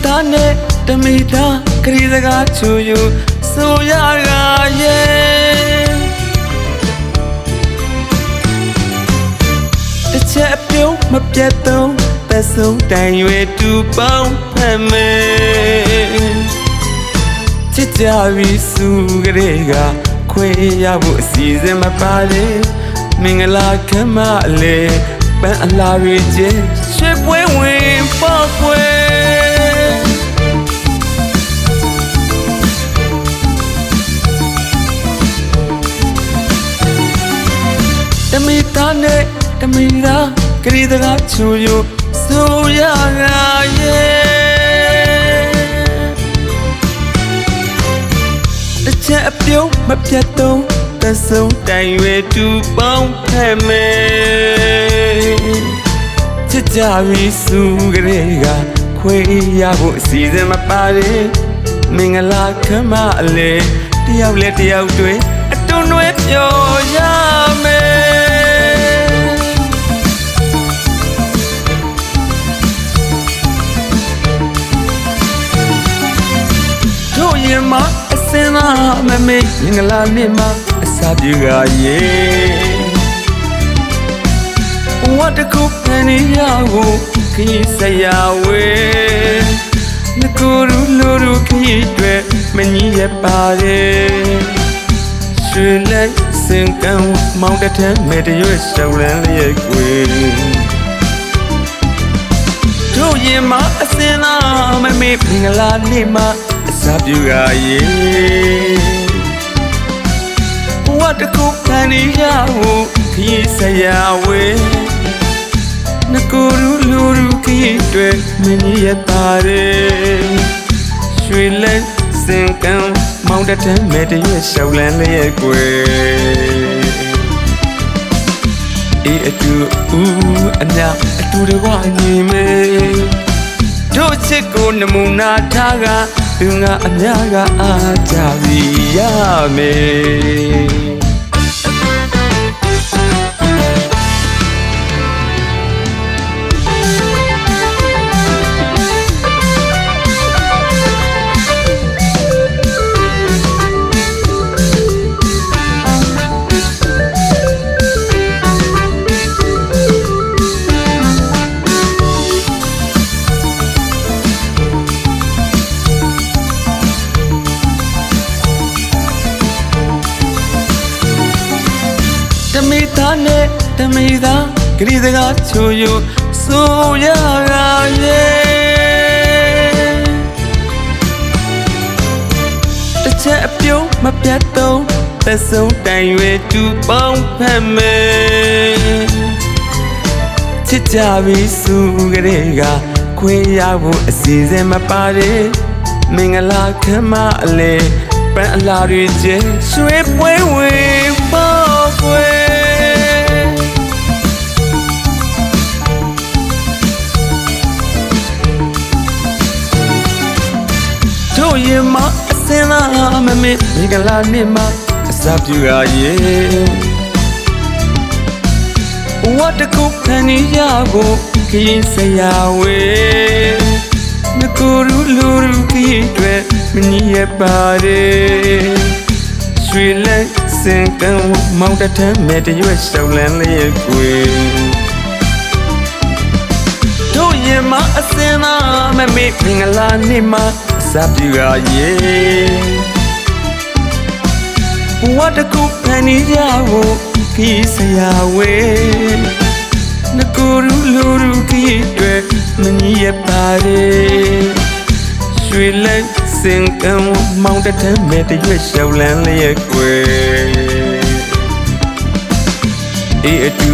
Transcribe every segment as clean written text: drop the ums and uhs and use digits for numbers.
တာနဲ့တမိသားခရီးစကားချူယူဆိုရကရဲ့တစ်ချက်အပြုံးမပြတ်တော့သက်ဆုံးတိုင်ရွယ်တူပေါင်းဖက်မယ်ချစ်ကြပြီးစုကလေးကခွေရဖို့အစီအစဉ်မပါတယ်မင်္ဂလာခမ်းမလေးပန်းအလားတွေကျရွှေပွဲဝင်ပေါ့ကွယ်တမိသားနဲ့တမိသားခရီးစကားချူယူဆိုရကရဲ့တစ်ချက်အပြုံးမပြတ်တော့သက်ဆုံးတိုင်ရွယ်တူပေါင်းဖက်မယ်ချစ်ကြပြီးစုကလေးကခွေရဖို့အစီအစဉ်မပါတယ်မင်္ဂလာခမ်းမအလေတယောက်လဲတယောက်တွေအတွန်းတွဲပျော်ရမယ်တို့ရင်မအစင်းသာမမေ့မင်္ဂလာနေ့မှာအစာပြေကရေဝတ်တခုဖန်နေရဖို့ခရီးစရာဝေငကိုရူလူရူခရီးတွေမညီရပါတယ်ရွှေလက်စင်ကံမောင်တထမ်းမဲ့တရွေ့ရှောင်းလန်းလေးရဲ့ကွယ်တို့ရင်မအစင်းသာမမေ့မင်္ဂလာနေ့မှာအစာပြေကရေဝတ်တခုဖန်နေရဖို့ခရီးစရာဝေငကိုရူလူရူခရီးတွေမညီရပါတယ်ရွှေလက်စင်ကံမောင်တထမ်းမဲ့တရွေ့ရှောင်းလန်းလေးရဲ့ကွယ်အေးအတူအညာအတူတကွညီမေတို့ချစ်ကိုနမူနာထားကသူငါအများကအားကြစီရမယ်တမိသားနဲ့တမိသားခရီးစကားချူယူဆိုရကရဲ့တစ်ချက်အပြုံးမပြတ်တော့သက်ဆုံးတိုင်ရွယ်တူပေါင်းဖက်မယ်ချစ်ကြပြီးစုကလေးကခွေရဖို့အစီအစဉ်မပါတယ်မင်္ဂလာခမ်းမအလေပန်းအလားတွေကျရွှေပွဲဝင်ပေါ့ကွယ်တို့ရင်မအစင်းသာမမေ့မင်္ဂလာနေ့မှာအစာပြေကရေဝတ်တခုဖန်နေရဖို့ခရီးစရာဝေငကိုရူလူရူခရီးတွေမညီရပါတယ်ရွှေလက်စင်ကံမောင်တထမ်းမဲ့တရွေ့ရှောင်းလန်းလေးရဲ့ကွယ်တို့ရင်မအစင်းသာမမေ့မင်္ဂလာနေ့မှာအစာပြေကရေဝတ်တခုဖန်နေရဖို့ခရီးစရာဝေငကိုရူလူရူခရီးတွေမညီရပါတယ်ရွှေလက်စင်ကံမောင်တထမ်းမဲ့တရွေ့ရှောင်းလန်းလေးရဲ့ကွယ်အေးအတူ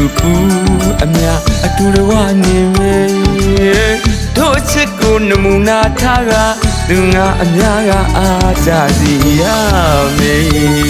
အမြအတူတဝနေမယ်တို့ချစ်ကိုနမူနာထားကသူငါအများကအားကြစီရမယ်